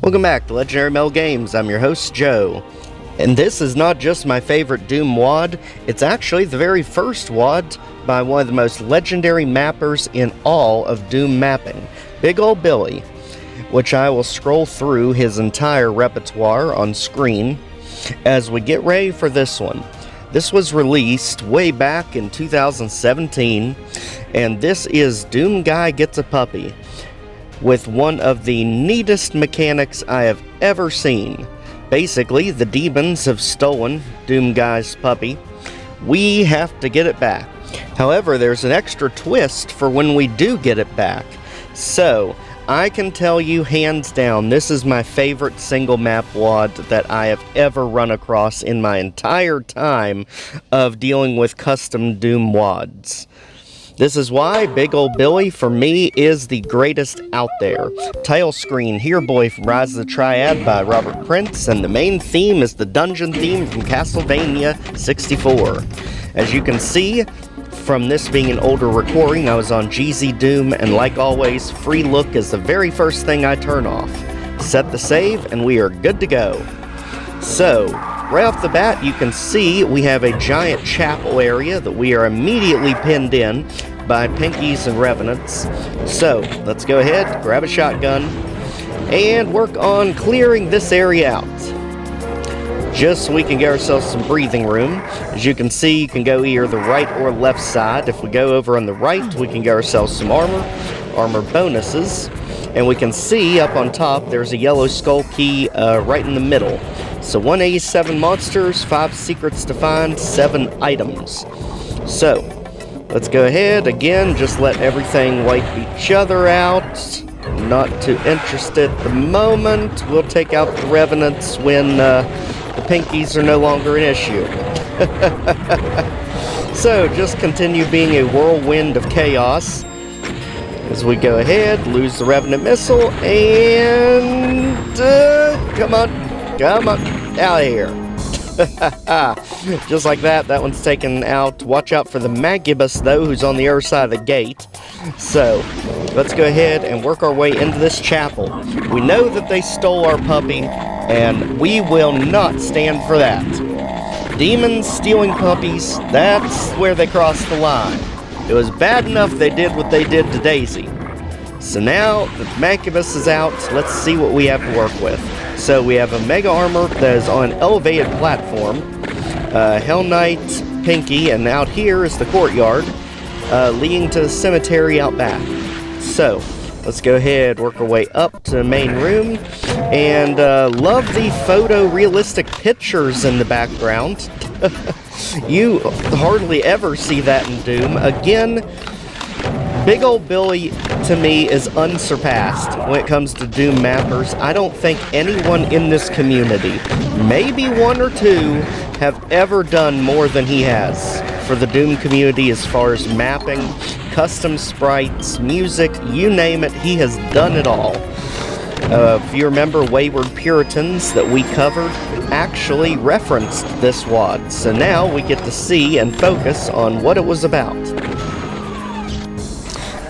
Welcome back to Legendary Metal Games. I'm your host, Joe. And this is not just my favorite Doom WAD, it's actually the very first WAD by one of the most legendary mappers in all of Doom mapping, Big Ol' Billy, which I will scroll through his entire repertoire on screen as we get ready for this one. This was released way back in 2017, and this is DoomGuy Gets A Puppy, with one of the neatest mechanics I have ever seen. Basically, the demons have stolen DoomGuy's puppy. We have to get it back. However, there's an extra twist for when we do get it back. So, I can tell you hands down, this is my favorite single map WAD that I have ever run across in my entire time of dealing with custom Doom WADs. This is why Big Ol' Billy, for me, is the greatest out there. Title screen, Here Boy from Rise of the Triad by Robert Prince, and the main theme is the dungeon theme from Castlevania 64. As you can see, from this being an older recording, I was on GZ Doom, and like always, free look is the very first thing I turn off. Set the save, and we are good to go. So, right off the bat, you can see we have a giant chapel area that we are immediately pinned in by Pinkies and Revenants. So, let's go ahead, grab a shotgun, and work on clearing this area out. Just so we can get ourselves some breathing room. As you can see, you can go either the right or left side. If we go over on the right, we can get ourselves some armor bonuses. And we can see up on top, there's a yellow skull key right in the middle. So 187 monsters, 5 secrets to find, 7 items. So, let's go ahead, again, just let everything wipe each other out. Not too interested at the moment. We'll take out the Revenants when the Pinkies are no longer an issue. So, just continue being a whirlwind of chaos as we go ahead, lose the Revenant missile, and come on, out of here. Just like that, that one's taken out. Watch out for the Mancubus, though, who's on the other side of the gate. So, let's go ahead and work our way into this chapel. We know that they stole our puppy, and we will not stand for that. Demons stealing puppies, that's where they crossed the line. It was bad enough they did what they did to Daisy. So now that Mancubus is out, let's see what we have to work with. So we have a Mega Armor that is on an elevated platform, Hell Knight, Pinky, and out here is the courtyard, leading to the cemetery out back. So, let's go ahead, work our way up to the main room, and love the photorealistic pictures in the background. You hardly ever see that in Doom. Again, Big Ol' Billy, to me, is unsurpassed when it comes to Doom mappers. I don't think anyone in this community, maybe one or two, have ever done more than he has for the Doom community as far as mapping, custom sprites, music, you name it, he has done it all. If you remember, Wayward Puritans that we covered actually referenced this WAD, so now we get to see and focus on what it was about.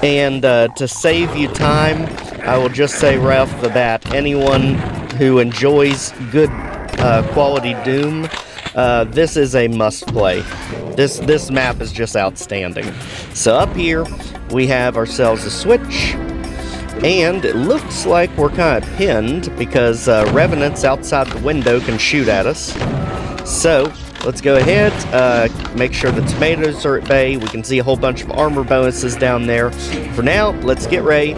And to save you time, I will just say right off the bat, anyone who enjoys good quality Doom, this is a must-play. This map is just outstanding. So up here, we have ourselves a switch, and it looks like we're kind of pinned because Revenants outside the window can shoot at us. So, let's go ahead, make sure the tomatoes are at bay. We can see a whole bunch of armor bonuses down there. For now, let's get ready.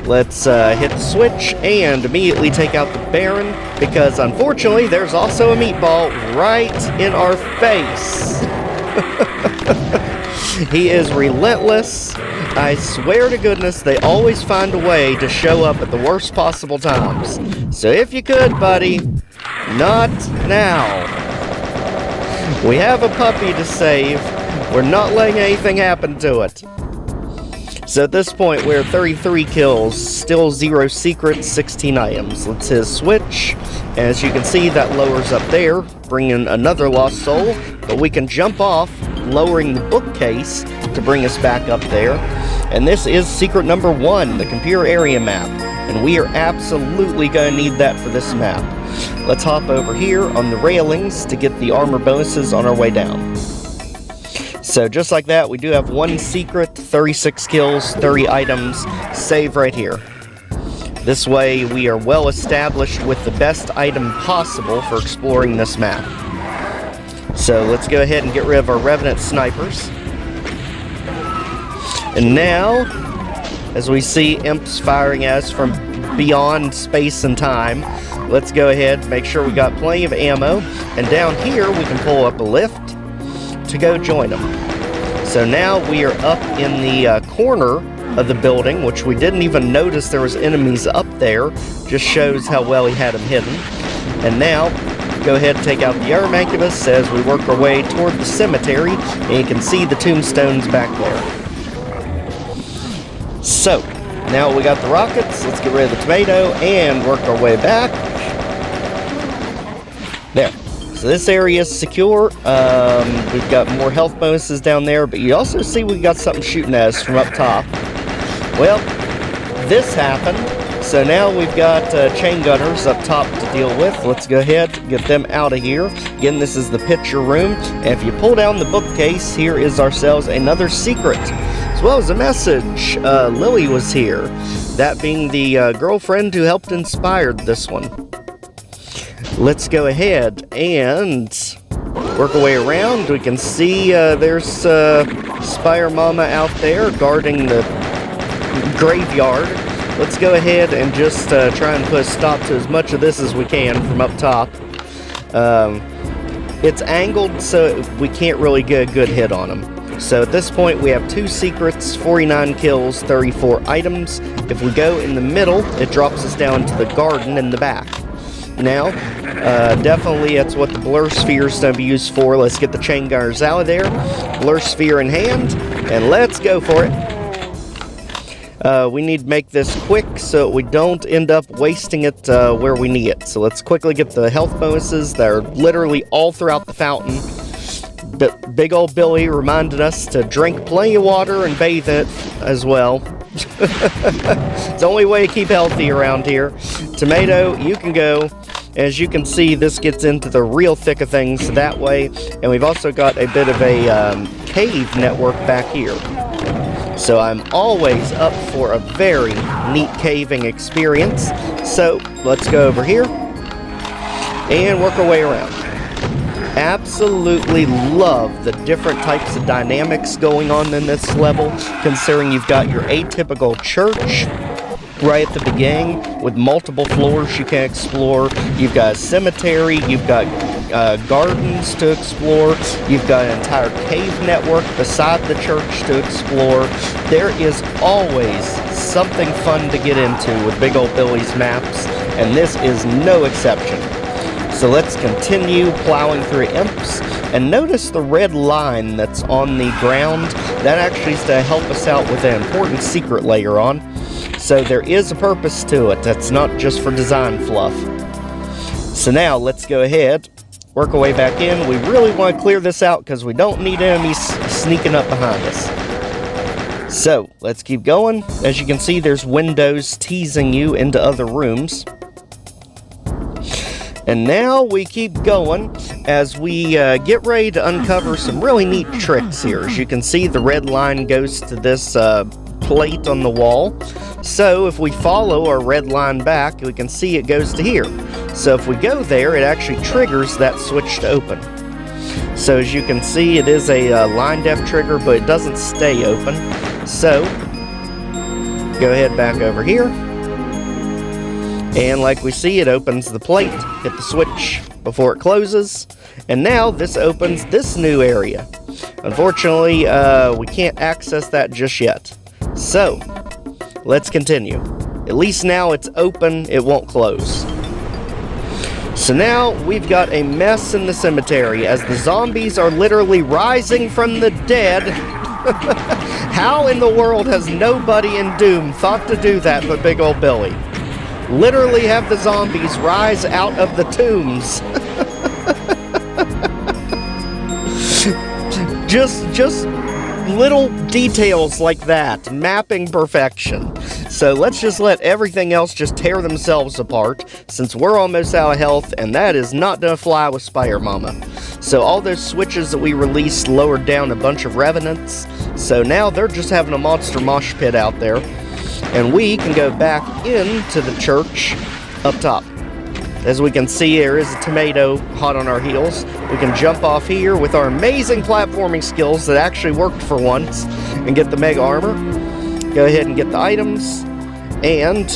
Let's hit the switch and immediately take out the Baron, because unfortunately, there's also a meatball right in our face. He is relentless. I swear to goodness, they always find a way to show up at the worst possible times. So if you could, buddy, not now. We have a puppy to save. We're not letting anything happen to it. So at this point, we're at 33 kills, still 0 secrets, 16 items. Let's hit a switch. As you can see, that lowers up there, bringing another lost soul. But we can jump off, lowering the bookcase to bring us back up there. And this is secret number 1, the computer area map. and we are absolutely going to need that for this map. Let's hop over here on the railings to get the armor bonuses on our way down. So just like that, we do have 1 secret, 36 kills, 30 items, save right here. This way we are well established with the best item possible for exploring this map. So let's go ahead and get rid of our Revenant snipers. And now, as we see Imps firing at us from beyond space and time, let's go ahead and make sure we got plenty of ammo. And down here we can pull up a lift to go join them. So now we are up in the corner of the building, which we didn't even notice there was enemies up there. Just shows how well he had them hidden. And now, go ahead and take out the other Mancubus as we work our way toward the cemetery, and you can see the tombstones back there. So, now we got the rockets, let's get rid of the tomato and work our way back. There. So this area is secure. We've got more health bonuses down there, but you also see we got something shooting at us from up top. Well, this happened, so now we've got Chaingunners up top to deal with. Let's go ahead and get them out of here. Again, this is the picture room, and if you pull down the bookcase, here is ourselves another secret, as well as a message. Lily was here, that being the girlfriend who helped inspire this one. Let's go ahead and work our way around. We can see there's Spire Mama out there guarding the graveyard. Let's go ahead and just try and put a stop to as much of this as we can from up top. It's angled, so we can't really get a good hit on them. So at this point we have 2 secrets, 49 kills, 34 items. If we go in the middle, it drops us down to the garden in the back. Now, definitely that's what the blur sphere is going to be used for. Let's get the Chaingunners out of there. Blur sphere in hand, and let's go for it. We need to make this quick so we don't end up wasting it where we need it. So let's quickly get the health bonuses that are literally all throughout the fountain. Big old Billy reminded us to drink plenty of water and bathe it as well. It's the only way to keep healthy around here. Tomato, you can go. As you can see, this gets into the real thick of things that way. And we've also got a bit of a cave network back here. So I'm always up for a very neat caving experience. So let's go over here and work our way around. Absolutely love the different types of dynamics going on in this level, considering you've got your atypical church right at the beginning with multiple floors you can explore. You've got a cemetery, you've got gardens to explore, you've got an entire cave network beside the church to explore. There is always something fun to get into with Big Ol' Billy's maps, and this is no exception. So let's continue plowing through Imps, and notice the red line that's on the ground. That actually is to help us out with an important secret later on. So there is a purpose to it. That's not just for design fluff. So now let's go ahead, work our way back in. We really want to clear this out because we don't need enemies sneaking up behind us. So let's keep going. As you can see, there's windows teasing you into other rooms. And now we keep going as we get ready to uncover some really neat tricks here. As you can see, the red line goes to this plate on the wall. So if we follow our red line back, we can see it goes to here. So if we go there, it actually triggers that switch to open. So as you can see, it is a line def trigger, but it doesn't stay open. So go ahead back over here. And like we see, it opens the plate, hit the switch before it closes, and now this opens this new area. Unfortunately, we can't access that just yet. So, let's continue. At least now it's open, it won't close. So now we've got a mess in the cemetery as the zombies are literally rising from the dead. How in the world has nobody in Doom thought to do that but Big Ol' Billy? Literally have the zombies rise out of the tombs. just little details like that, mapping perfection. So let's just let everything else just tear themselves apart, since we're almost out of health, and that is not gonna fly with Spider Mama. So all those switches that we released lowered down a bunch of Revenants, so now they're just having a monster mosh pit out there, and we can go back into the church up top. As we can see, there is a tomato hot on our heels. We can jump off here with our amazing platforming skills that actually worked for once and get the mega armor. Go ahead and get the items. And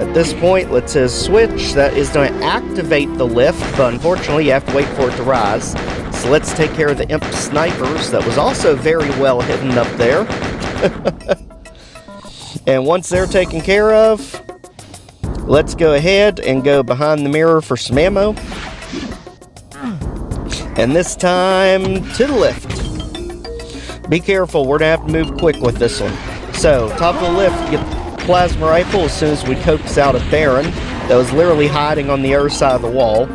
at this point, let's hit switch. That is going to activate the lift, but unfortunately, you have to wait for it to rise. So let's take care of the Imp snipers. That was also very well hidden up there. And once they're taken care of, let's go ahead and go behind the mirror for some ammo. And this time, to the lift. Be careful, we're going to have to move quick with this one. So, top of the lift, get the plasma rifle as soon as we coax out a Baron that was literally hiding on the other side of the wall.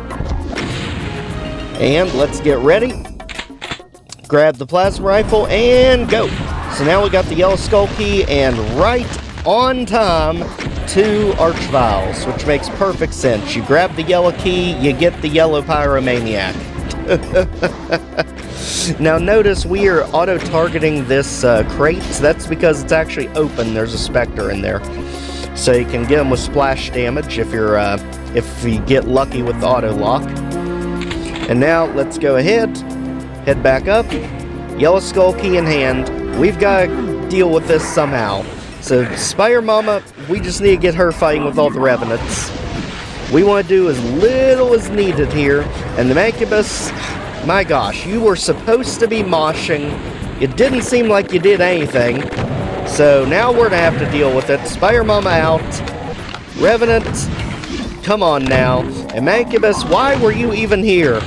And let's get ready. Grab the plasma rifle and go. So now we got the yellow skull key and right on time, 2 Archviles, which makes perfect sense. You grab the yellow key, you get the yellow pyromaniac. Now notice we are auto-targeting this crate. So that's because it's actually open. There's a Specter in there, so you can get them with splash damage if you get lucky with the auto lock. And now let's go ahead, head back up, yellow skull key in hand. We've got to deal with this somehow. So Spider Mama, we just need to get her fighting with all the Revenants. We want to do as little as needed here. And the Mancubus, my gosh, you were supposed to be moshing. It didn't seem like you did anything. So now we're going to have to deal with it. Spider Mama out. Revenant, come on now. And Mancubus, why were you even here?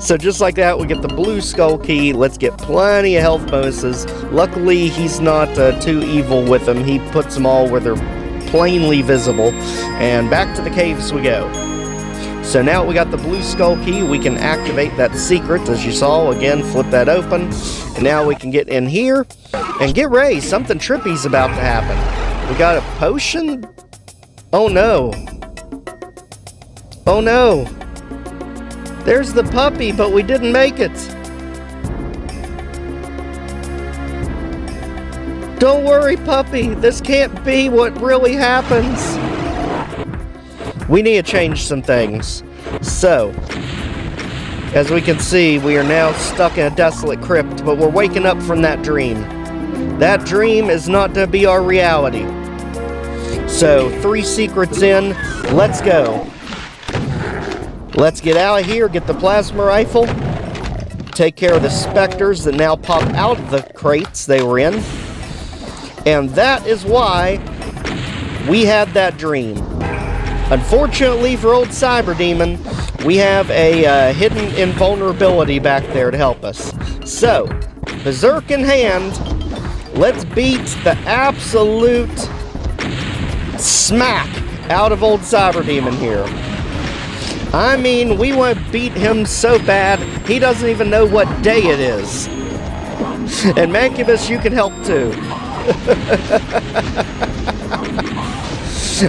So just like that, we get the blue skull key. Let's get plenty of health bonuses. Luckily, he's not too evil with them. He puts them all where they're plainly visible. And back to the caves we go. So now we got the blue skull key. We can activate that secret, as you saw. Again, flip that open. And now we can get in here and get ready. Something trippy's about to happen. We got a potion? Oh no. Oh no. There's the puppy, but we didn't make it. Don't worry, puppy. This can't be what really happens. We need to change some things. So, as we can see, we are now stuck in a desolate crypt, but we're waking up from that dream. That dream is not to be our reality. So, 3 secrets in. Let's go. Let's get out of here, get the plasma rifle, take care of the Specters that now pop out of the crates they were in. And that is why we had that dream. Unfortunately for old Cyberdemon, we have a hidden invulnerability back there to help us. So, Berserk in hand, let's beat the absolute smack out of old Cyberdemon here. I mean, we want to beat him so bad, he doesn't even know what day it is. And Mancubus, you can help too.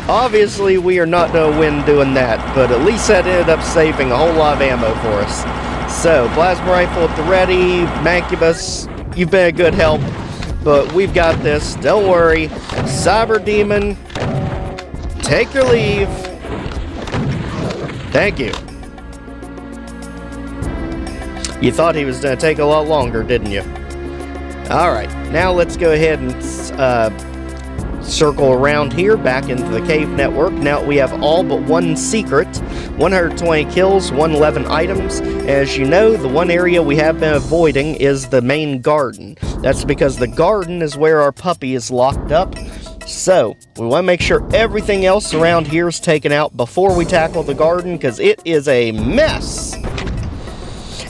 Obviously, we are not going to win doing that, but at least that ended up saving a whole lot of ammo for us. So, plasma rifle at the ready. Mancubus, you've been a good help, but we've got this. Don't worry. Cyberdemon, take your leave. Thank you. You thought he was going to take a lot longer, didn't you? Alright, now let's go ahead and circle around here, back into the cave network. Now we have all but 1 secret, 120 kills, 111 items. As you know, the one area we have been avoiding is the main garden. That's because the garden is where our puppy is locked up. So, we want to make sure everything else around here is taken out before we tackle the garden, because it is a mess.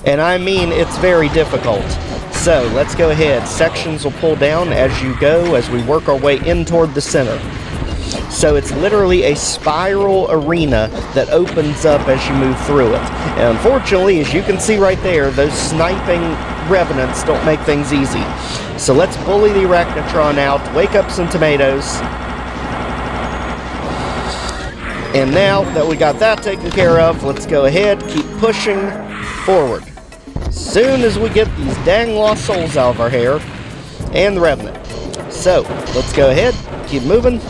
And I mean, it's very difficult. So, let's go ahead. Sections will pull down as you go, as we work our way in toward the center. So it's literally a spiral arena that opens up as you move through it. And unfortunately, as you can see right there, those sniping Revenants don't make things easy. So let's bully the Arachnotron out, wake up some tomatoes. And now that we got that taken care of, let's go ahead, keep pushing forward. Soon as we get these dang lost souls out of our hair, and the Revenant. So, let's go ahead, keep moving,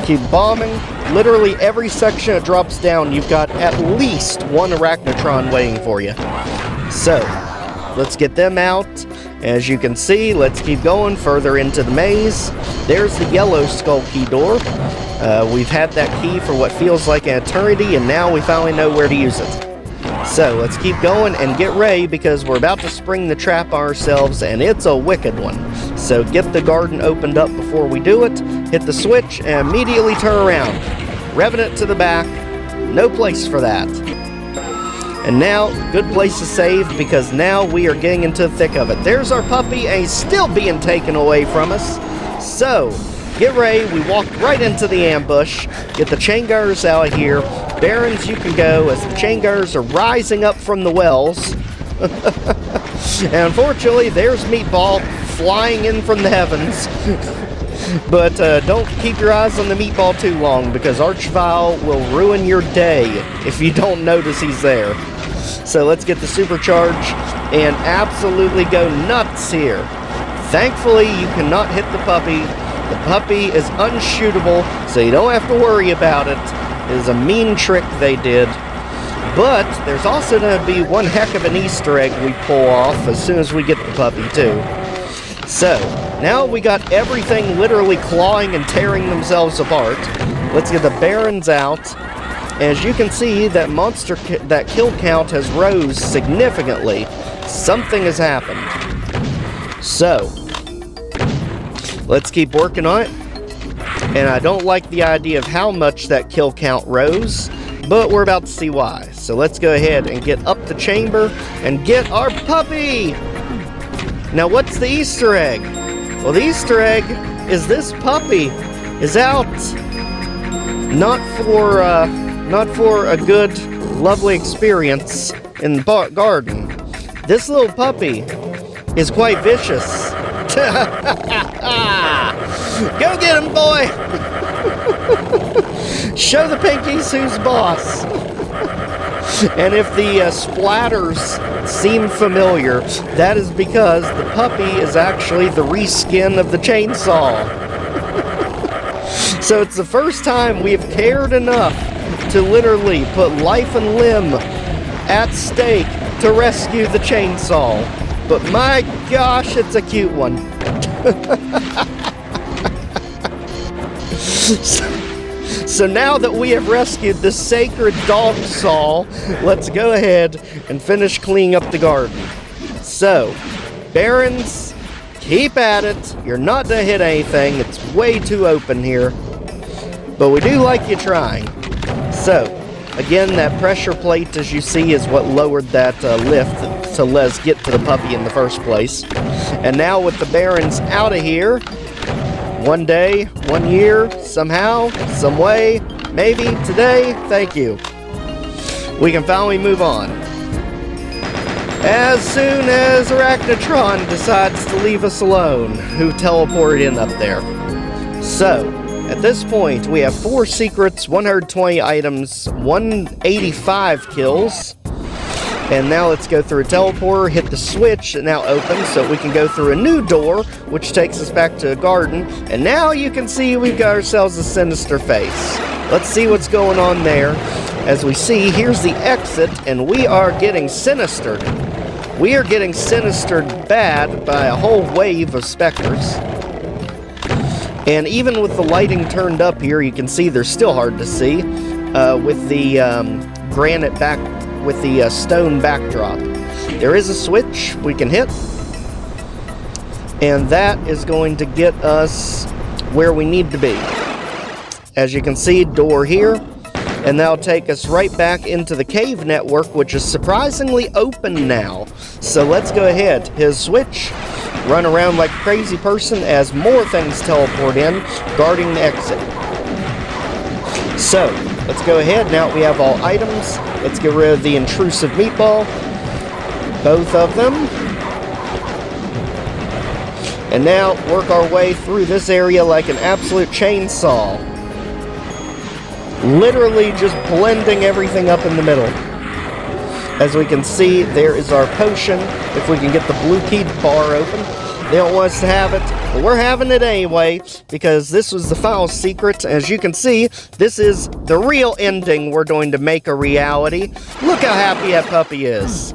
keep bombing. Literally every section it drops down, you've got at least one Arachnotron waiting for you. So, let's get them out. As you can see, let's keep going further into the maze. There's the yellow skull key door. We've had that key for what feels like an eternity, and now we finally know where to use it. So, let's keep going and get ready, because we're about to spring the trap on ourselves, and it's a wicked one. So, get the garden opened up before we do it, hit the switch, and immediately turn around. Revenant to the back, no place for that. And now, good place to save, because now we are getting into the thick of it. There's our puppy, and he's still being taken away from us. So, get ready, we walk right into the ambush, get the Chaingunners out of here. Barons, you can go, as the Chaingunners are rising up from the wells. And unfortunately, there's Meatball flying in from the heavens. But don't keep your eyes on the Meatball too long, because Archvile will ruin your day if you don't notice he's there. So let's get the supercharge and absolutely go nuts here. Thankfully, you cannot hit the puppy. The puppy is unshootable, so you don't have to worry about it. It is a mean trick they did. But there's also going to be one heck of an Easter egg we pull off as soon as we get the puppy, too. So, now we got everything literally clawing and tearing themselves apart. Let's get the Barons out. As you can see, that that kill count has rose significantly. Something has happened. So, let's keep working on it. And I don't like the idea of how much that kill count rose, but we're about to see why. So let's go ahead and get up the chamber and get our puppy! Now what's the Easter egg? Well, the Easter egg is this puppy is out not for a good, lovely experience in the garden. This little puppy is quite vicious. Go get him, boy! Show the pinkies who's boss. And if the splatters seem familiar, that is because the puppy is actually the reskin of the chainsaw. So it's the first time we have cared enough to literally put life and limb at stake to rescue the chainsaw. But my gosh, it's a cute one. So now that we have rescued the sacred dog saw, let's go ahead and finish cleaning up the garden. So, Barons, keep at it. You're not going to hit anything. It's way too open here. But we do like you trying. So, again, that pressure plate, as you see, is what lowered that lift to let us get to the puppy in the first place. And now with the Barons out of here, one day, 1 year, somehow, some way, maybe today, thank you. We can finally move on. As soon as Arachnotron decides to leave us alone, who teleported in up there. So, at this point, we have 4 secrets, 120 items, 185 kills. And now let's go through a teleporter, hit the switch, it now opens, so we can go through a new door, which takes us back to a garden. And now you can see we've got ourselves a sinister face. Let's see what's going on there. As we see, here's the exit, and we are getting sinistered. We are getting sinistered bad by a whole wave of Specters. And even with the lighting turned up here, you can see they're still hard to see with the granite back. With the stone backdrop. There is a switch we can hit, and that is going to get us where we need to be. As you can see, door here, and that'll take us right back into the cave network, which is surprisingly open now. So let's go ahead, hit a switch, run around like a crazy person as more things teleport in, guarding the exit. So, let's go ahead, now we have all items. Let's get rid of the intrusive meatball. Both of them. And now work our way through this area like an absolute chainsaw. Literally just blending everything up in the middle. As we can see, there is our potion. If we can get the blue key bar open. They don't want us to have it, but we're having it anyway, because this was the final secret. As you can see, this is the real ending we're going to make a reality. Look how happy that puppy is.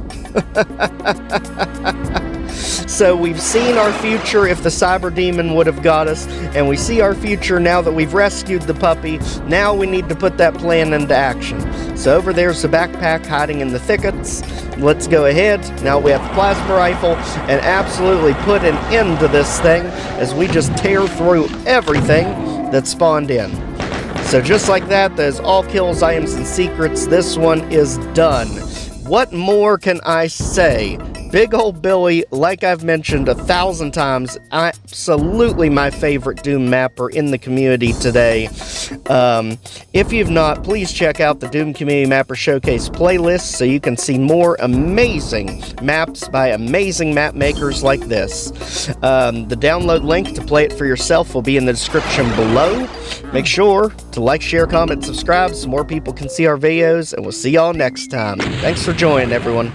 So we've seen our future if the Cyberdemon would have got us, and we see our future now that we've rescued the puppy. Now we need to put that plan into action. So over there's the backpack hiding in the thickets. Let's go ahead. Now we have the plasma rifle and absolutely put an end to this thing as we just tear through everything that spawned in. So just like that, there's all kills, items, and secrets. This one is done. What more can I say? Big Ol' Billy, like I've mentioned 1,000 times, absolutely my favorite Doom mapper in the community today. If you've not, please check out the Doom Community Mapper Showcase playlist so you can see more amazing maps by amazing map makers like this. The download link to play it for yourself will be in the description below. Make sure to like, share, comment, subscribe so more people can see our videos, and we'll see y'all next time. Thanks for joining, everyone.